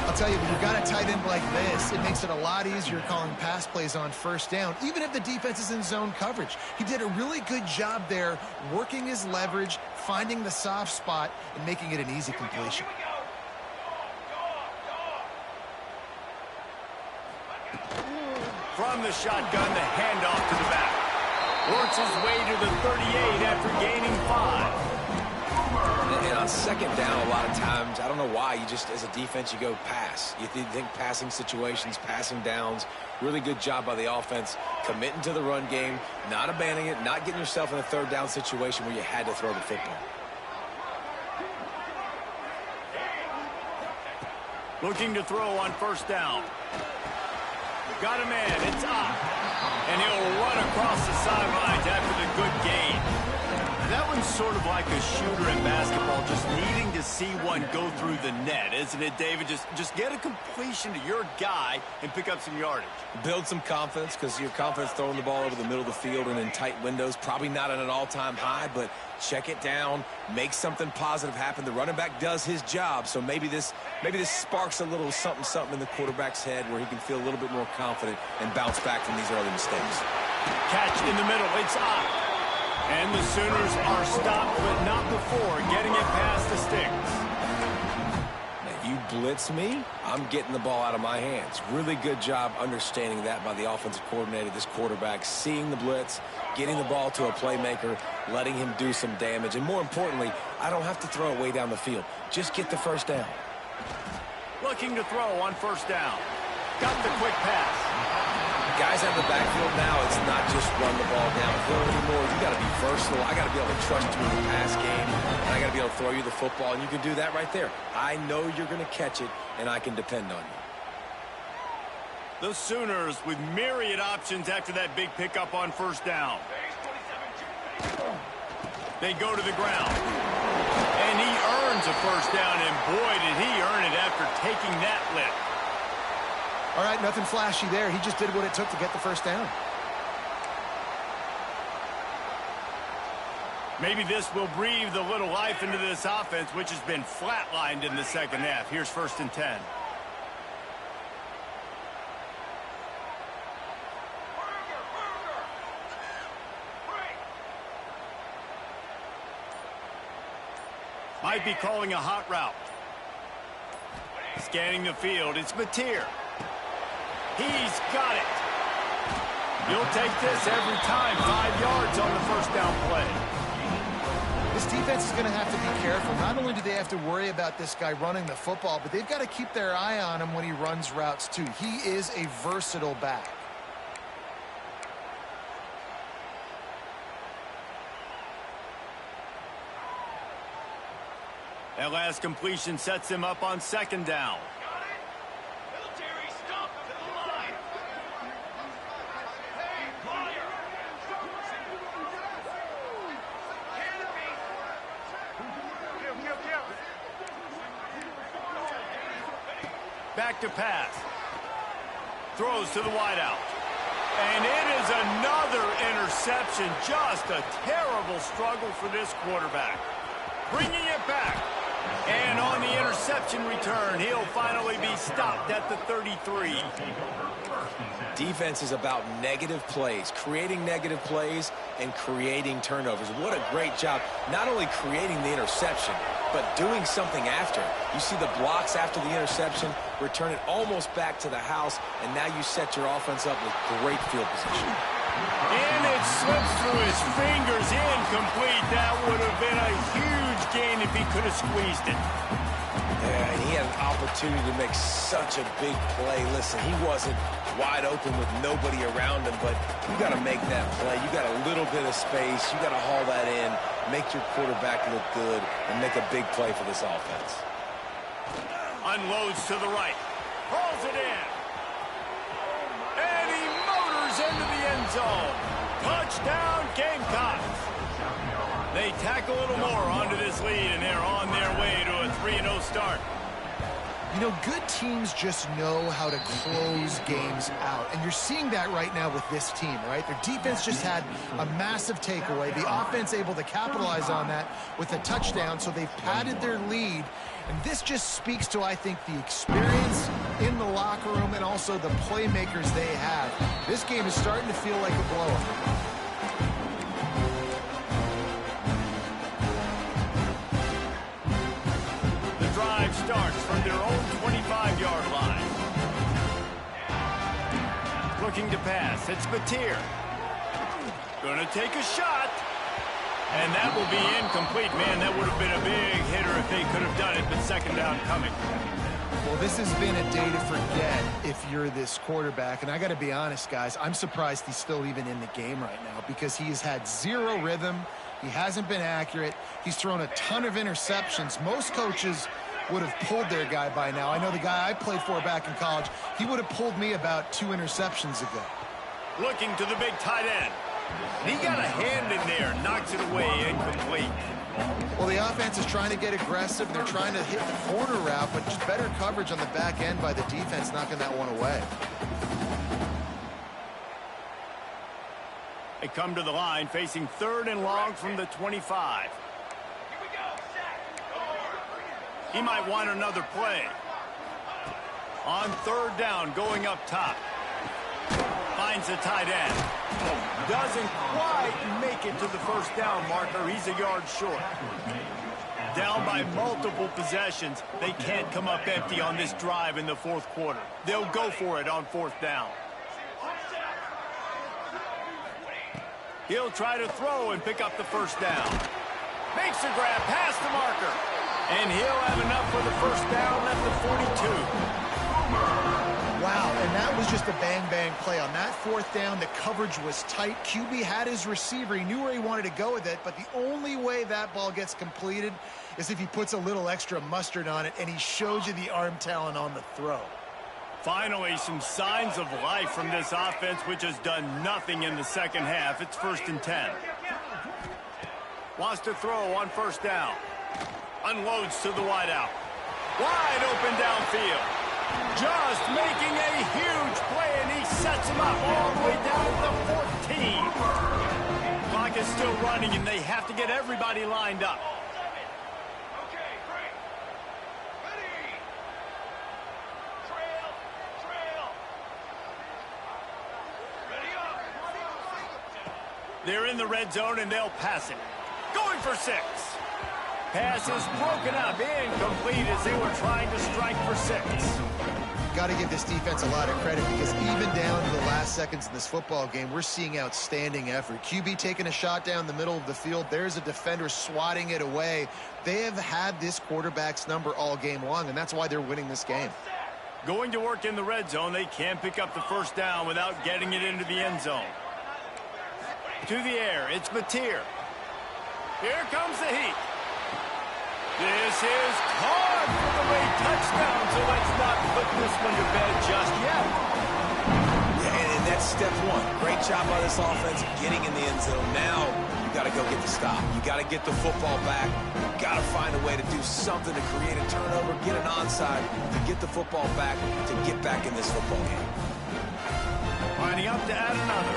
I'll tell you, when you've got a tight end like this, it makes it a lot easier calling pass plays on first down, even if the defense is in zone coverage. He did a really good job there, working his leverage, finding the soft spot, and making it an easy completion. From the shotgun, the handoff to the back. Works his way to the 38 after gaining 5. And on second down, a lot of times, I don't know why, you just, as a defense, you go pass. You think passing situations, passing downs. Really good job by the offense, committing to the run game, not abandoning it, not getting yourself in a third down situation where you had to throw the football. Looking to throw on first down. Got a man, it's up. And he'll run across the sidelines after the good gain. That one's sort of like a shooter in basketball, just needing to see one go through the net, isn't it, David? Just get a completion to your guy and pick up some yardage. Build some confidence, because your confidence throwing the ball over the middle of the field and in tight windows, probably not at an all-time high, but check it down, make something positive happen. The running back does his job, so maybe this sparks a little something in the quarterback's head where he can feel a little bit more confident and bounce back from these early mistakes. Catch in the middle, it's up. And the Sooners are stopped, but not before getting it past the sticks. Now, you blitz me, I'm getting the ball out of my hands. Really good job understanding that by the offensive coordinator, this quarterback, seeing the blitz, getting the ball to a playmaker, letting him do some damage. And more importantly, I don't have to throw it way down the field. Just get the first down. Looking to throw on first down. Got the quick pass. Guys out in the backfield now, it's not just run the ball downhill anymore. You got to be versatile. I got to be able to trust you in the pass game, and I got to be able to throw you the football, and you can do that right there. I know you're going to catch it, and I can depend on you. The Sooners with myriad options after that big pickup on first down. They go to the ground. And he earns a first down, and boy, did he earn it after taking that lift. All right, nothing flashy there. He just did what it took to get the first down. Maybe this will breathe a little life into this offense, which has been flatlined in the second half. Here's 1st and 10. Might be calling a hot route. Scanning the field, it's Batir. He's got it. You'll take this every time. 5 yards on the first down play. This defense is going to have to be careful. Not only do they have to worry about this guy running the football, but they've got to keep their eye on him when he runs routes too. He is a versatile back. That last completion sets him up on second down. Got it? Military stump to the line. Hey, fire! Canopy! Kill. Back to pass. Throws to the wideout. And it is another interception. Just a terrible struggle for this quarterback. Bringing it back. And on the interception return, he'll finally be stopped at the 33. Defense is about negative plays, creating negative plays and creating turnovers. What a great job, not only creating the interception, but doing something after. You see the blocks after the interception, return it almost back to the house, and now you set your offense up with great field position. And it slips through his fingers, incomplete. That would have been a huge gain if he could have squeezed it. Yeah, and he had an opportunity to make such a big play. Listen, he wasn't wide open with nobody around him, but you got to make that play. You got a little bit of space. You got to haul that in, make your quarterback look good, and make a big play for this offense. Unloads to the right. Hauls it in. And he motors into the end zone. Touchdown, Gamecocks. They tack a little more onto this lead, and they're on their way to a 3-0 start. You know, good teams just know how to close games out. And you're seeing that right now with this team, right? Their defense just had a massive takeaway. The offense able to capitalize on that with a touchdown, so they've padded their lead. And this just speaks to, I think, the experience in the locker room and also the playmakers they have. This game is starting to feel like a blowout. Drive starts from their own 25-yard line. Looking to pass. It's Batir. Going to take a shot. And that will be incomplete. Man, that would have been a big hitter if they could have done it, but second down coming. Well, this has been a day to forget if you're this quarterback. And I got to be honest, guys, I'm surprised he's still even in the game right now because he has had zero rhythm. He hasn't been accurate. He's thrown a ton of interceptions. Most coaches would have pulled their guy by now. I know the guy I played for back in college, he would have pulled me about 2 interceptions ago. Looking to the big tight end. He got a hand in there, knocks it away, incomplete. Well, the offense is trying to get aggressive. They're trying to hit the corner route, but just better coverage on the back end by the defense, knocking that one away. They come to the line, facing 3rd and long from the 25. He might want another play. On 3rd down, going up top. Finds the tight end. Doesn't quite make it to the first down marker. He's a yard short. Down by multiple possessions. They can't come up empty on this drive in the 4th quarter. They'll go for it on 4th down. He'll try to throw and pick up the first down. Makes the grab past the marker. And he'll have enough for the first down at the 42. Wow, and that was just a bang-bang play. On that 4th down, the coverage was tight. QB had his receiver. He knew where he wanted to go with it, but the only way that ball gets completed is if he puts a little extra mustard on it, and he shows you the arm talent on the throw. Finally, some signs of life from this offense, which has done nothing in the second half. It's 1st and 10. Wants to throw on 1st down. Unloads to the wideout. Wide open downfield. Just making a huge play, and he sets him up all the way down to the 14. Clock is still running, and they have to get everybody lined up. Okay, break. Ready. Trail. Ready up. They're in the red zone, and they'll pass it. Going for 6. Pass is broken up, incomplete as they were trying to strike for 6. got to give this defense a lot of credit because even down to the last seconds in this football game, we're seeing outstanding effort. QB taking a shot down the middle of the field. There's a defender swatting it away. They have had this quarterback's number all game long, and that's why they're winning this game. Going to work in the red zone, they can't pick up the first down without getting it into the end zone. To the air, it's Mateer. Here comes the heat. This is caught for the late touchdown, so let's not put this one to bed just yet. Yeah, and that's step one. Great job by this offense getting in the end zone. Now you got to go get the stop. You got to get the football back. You got to find a way to do something to create a turnover, get an onside, to get the football back, to get back in this football game. Lining up to add another.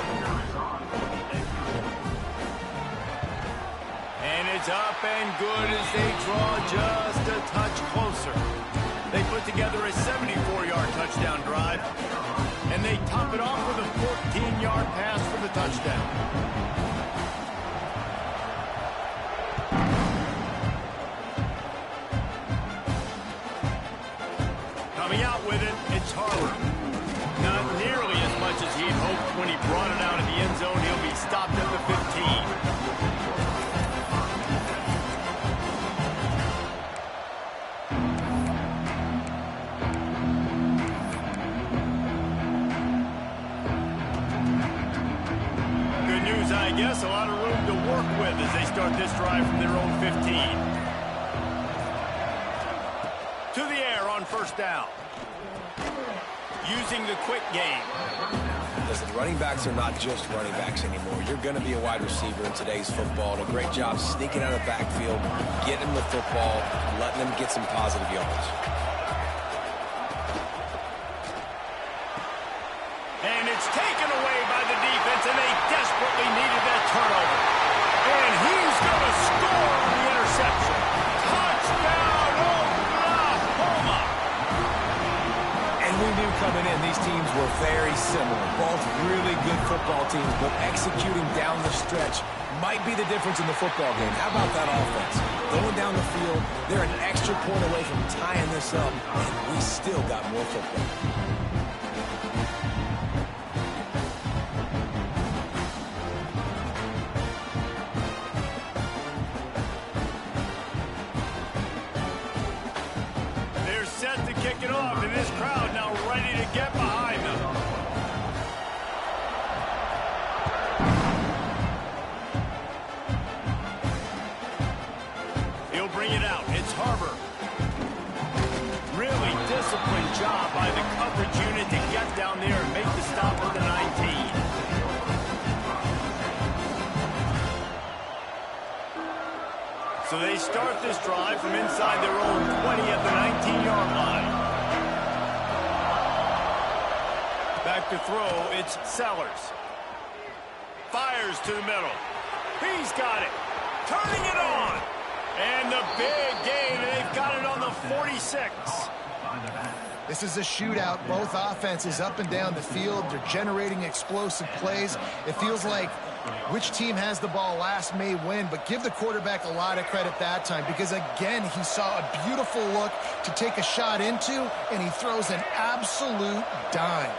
And it's up and good as they draw just a touch closer. They put together a 74-yard touchdown drive, and they top it off with a 14-yard pass for the touchdown. Coming out with it, it's Harper. Not nearly as much as he'd hoped when he brought it out of the end zone. He'll be stopped at the 15. I guess a lot of room to work with as they start this drive from their own 15. To the air on first down. Using the quick game. Listen, running backs are not just running backs anymore. You're going to be a wide receiver in today's football. And a great job sneaking out of the backfield, getting them the football, letting them get some positive yards. And it's taken away by the defense, and they desperately needed that turnover. And he's going to score on the interception. Touchdown, Oklahoma! And we knew coming in, these teams were very similar. Both really good football teams, but executing down the stretch might be the difference in the football game. How about that offense? Going down the field, they're an extra point away from tying this up, and we still got more football. Kick it off, and this crowd now ready to get behind them. He'll bring it out. It's Harper. Really disciplined job by the coverage unit to get down there and make the stop at the 19. So they start this drive from inside their own 20 at the 19-yard line. Back to throw, it's Sellers. Fires to the middle. He's got it. Turning it on. And the big gain, they've got it on the 46. This is a shootout. Both offenses up and down the field. They're generating explosive plays. It feels like which team has the ball last may win, but give the quarterback a lot of credit that time because, again, he saw a beautiful look to take a shot into, and he throws an absolute dime.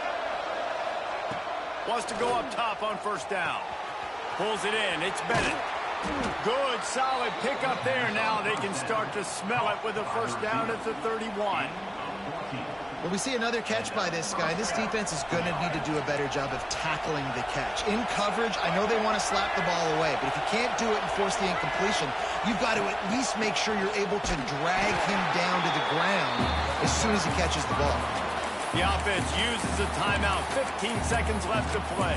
Wants to go up top on first down. Pulls it in. It's Bennett. Good, solid pickup there. Now they can start to smell it with a first down at the 31. Well, we see another catch by this guy. This defense is going to need to do a better job of tackling the catch. In coverage, I know they want to slap the ball away, but if you can't do it and force the incompletion, you've got to at least make sure you're able to drag him down to the ground as soon as he catches the ball. The offense uses a timeout. 15 seconds left to play.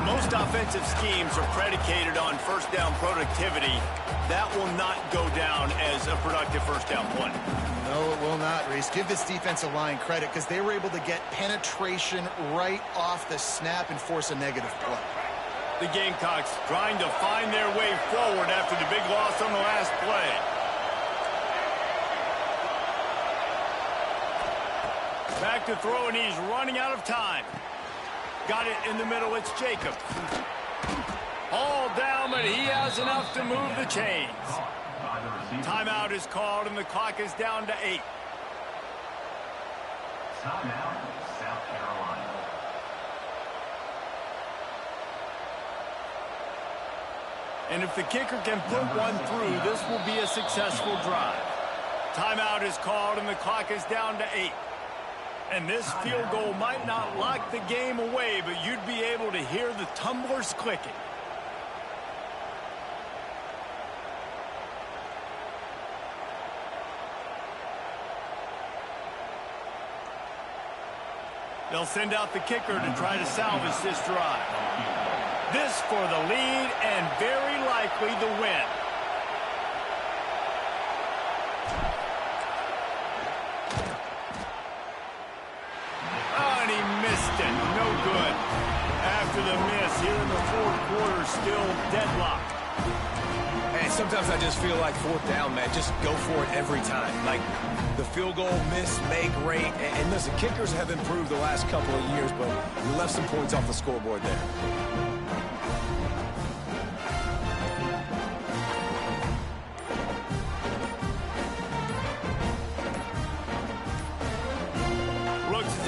Most offensive schemes are predicated on first down productivity. That will not go down as a productive first down play. No, it will not, Reese. Give this defensive line credit because they were able to get penetration right off the snap and force a negative play. The Gamecocks trying to find their way forward after the big loss on the last play. Back to throw, and he's running out of time. Got it in the middle. It's Jacob. All down, but he has enough to move the chains. Timeout is called, and the clock is down to 8. Timeout, South Carolina. And if the kicker can put one through, this will be a successful drive. Timeout is called, and the clock is down to 8. And this field goal might not lock the game away, but you'd be able to hear the tumblers clicking. They'll send out the kicker to try to salvage this drive. This for the lead and very likely the win. Oh, and he missed it. No good. After the miss, here in the fourth quarter, still deadlocked. And sometimes I just feel like fourth down, man. Just go for it every time. Like the field goal, miss, make, rate. And listen, kickers have improved the last couple of years, but we left some points off the scoreboard there.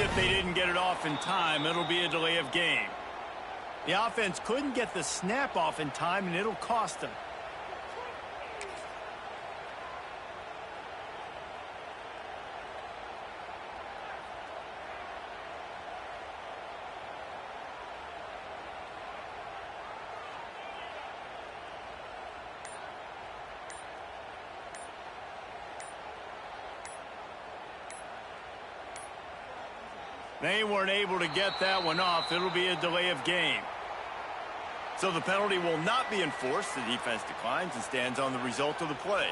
If they didn't get it off in time, it'll be a delay of game. The offense couldn't get the snap off in time, and it'll cost them. They weren't able to get that one off. It'll be a delay of game. So the penalty will not be enforced. The defense declines and stands on the result of the play.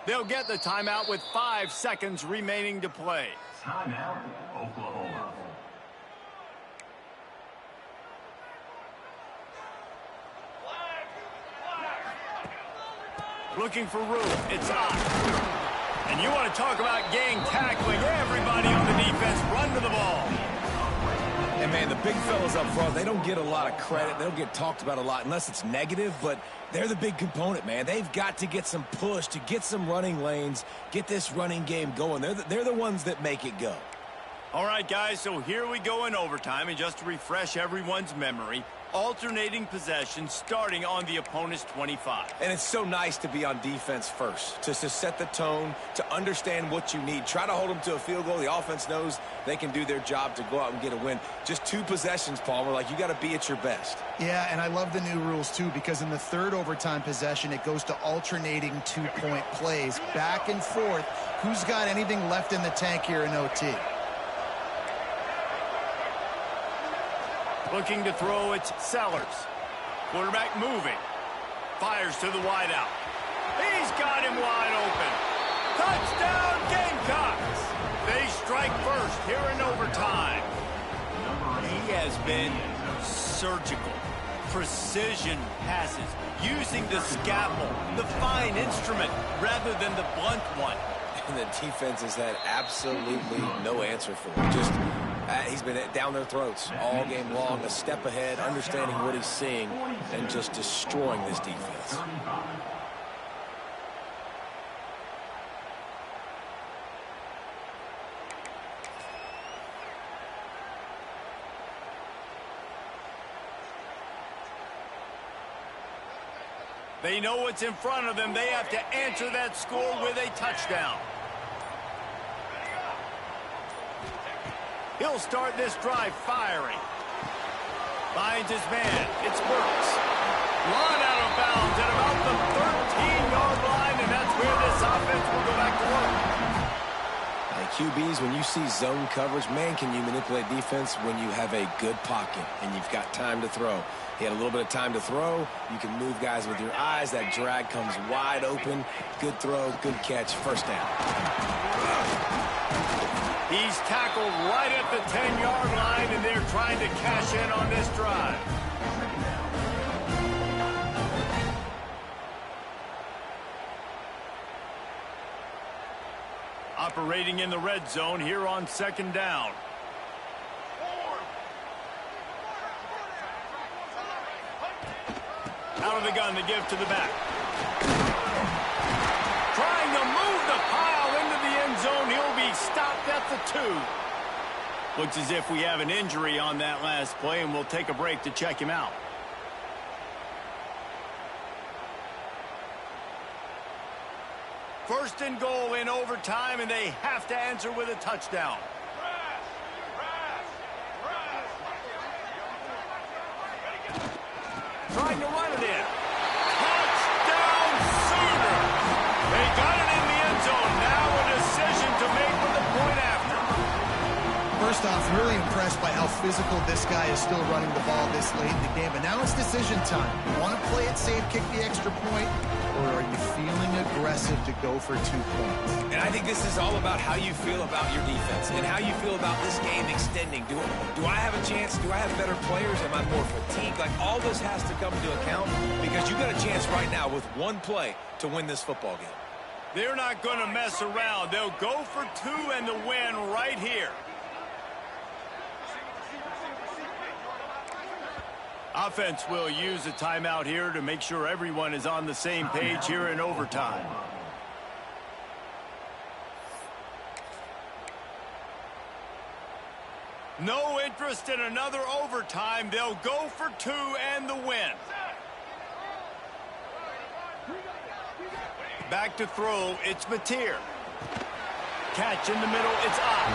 They'll get the timeout with 5 seconds remaining to play. Timeout, Oklahoma. Looking for room. It's on. And you want to talk about gang tackling. Everybody on the defense run to the ball. And, man, the big fellas up front, they don't get a lot of credit. They don't get talked about a lot unless it's negative, but they're the big component, man. They've got to get some push, to get some running lanes, get this running game going. They're the ones that make it go. All right, guys, so here we go in overtime, and just to refresh everyone's memory, alternating possession starting on the opponent's 25. And it's so nice to be on defense first, to set the tone, to understand what you need. Try to hold them to a field goal. The offense knows they can do their job to go out and get a win. Just 2 possessions, Palmer. Like, you got to be at your best. Yeah, and I love the new rules, too, because in the third overtime possession, it goes to alternating 2-point plays. Back and forth. Who's got anything left in the tank here in OT? Looking to throw, it's Sellers. Quarterback moving. Fires to the wideout. He's got him wide open. Touchdown, Gamecocks! They strike first here in overtime. He has been surgical. precision passes, using the scalpel, the fine instrument, rather than the blunt one. And the defense has had absolutely no answer for it. Just, he's been down their throats all game long, a step ahead, understanding what he's seeing, and just destroying this defense. They know what's in front of them. They have to answer that score with a touchdown. He'll start this drive firing. Finds his man. It's Burks. Run out of bounds at about the 13-yard line, and that's where this offense will go back to work. QBs, when you see zone coverage, man, can you manipulate defense when you have a good pocket and you've got time to throw. He had a little bit of time to throw. You can move guys with your eyes. That drag comes wide open. Good throw, good catch, first down. He's tackled right at the 10-yard line, and they're trying to cash in on this drive. Operating in the red zone here on second down. Out of the gun to give to the back. Trying to move the pile into the end zone. He'll be stopped at the 2. Looks as if we have an injury on that last play, and we'll take a break to check him out. First and goal in overtime, and they have to answer with a touchdown. Trying to run it in. Touchdown, Sooners! They got it in the end zone. Now a decision to make with the point after. First off, really impressed by how physical this guy is still running the ball this late in the game. But now it's decision time. You want to play it safe, kick the extra point, or are you feeling aggressive to go for 2 points? And I think this is all about how you feel about your defense and how you feel about this game extending. Do I have a chance? Do I have better players? Am I more fatigued? Like, all this has to come into account because you got a chance right now with one play to win this football game. They're not going to mess around. They'll go for 2 and the win right here. Offense will use a timeout here to make sure everyone is on the same page here in overtime. No interest in another overtime. They'll go for 2 and the win. Back to throw. It's Mateer. Catch in the middle. It's up.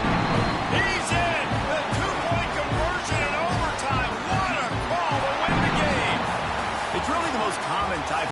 He's in. The 2-point conversion in overtime. What a call to win the game. It's really the most common type